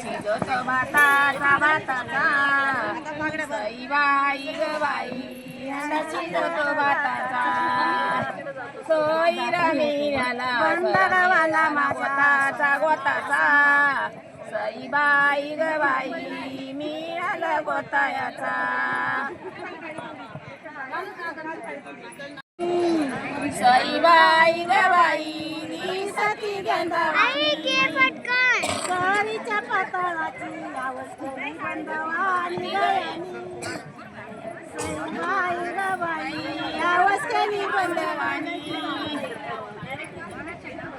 शिजतो भाताचा भाताचा सई बाई ग बाई शिजतो भाताचा सोयीरा मिळाला बंदरवाला मागोताचा गोताचा सई बाई ग बाई मिळाला गोतायाचा सई बाई ग बाई निसती गंधवानी कळीच्या पातळाची अवस्थेने बंधवानी गयानी सई बाई ग बाई अवस्थेने बंधवानी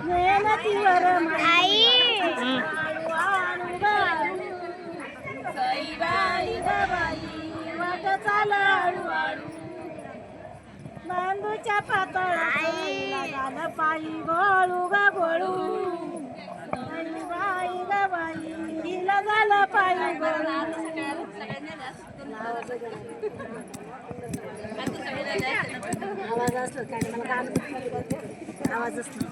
मेहनतीवर सई बाई ग बाई वाट चाला हळूहळू बांधूच्या पातळाला झालं पायी गोळू ग गोळू सई बाई ग बाई हिला झालं पायी गोळू आवाज असलं काय मला आवाज असतो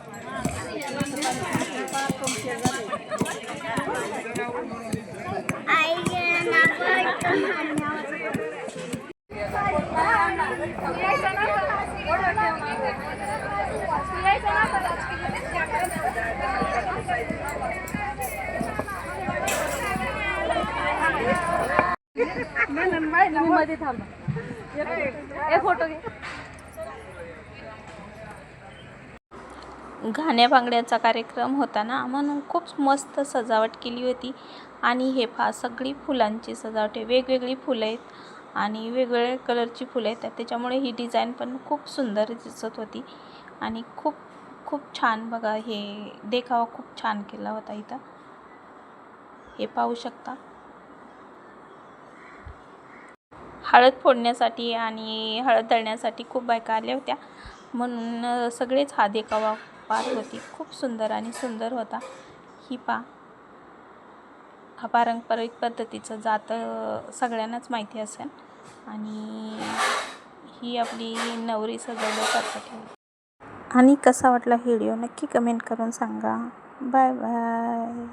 मध्ये थांबा एक फोटो घे. घाण्या बांगड्याचा कार्यक्रम होता ना, म्हणून खूप मस्त सजावट केली होती. आणि हे पहा सगळी फुलांची सजावट आहे, वेगवेगळी फुलं आहेत आणि वेगवेगळ्या कलरची फुलं आहेत, त्याच्यामुळे ही डिझाईन पण खूप सुंदर दिसत होती आणि खूप खूप छान. बघा हे देखावा खूप छान केला होता इथं, हे पाहू शकता. हळद फोडण्यासाठी आणि हळद दळण्यासाठी खूप बायका आल्या होत्या, म्हणून सगळेच हा देखावा पाहत होती. खूप सुंदर आणि सुंदर होता. ही पा हा पारंपरिक पद्धतीचं जातं सगळ्यांनाच माहिती असेल. आणि ही आपली नवरी सजवल्यासारखं ठेवली. आणि कसा वाटला व्हिडिओ नक्की कमेंट करून सांगा. Bye bye.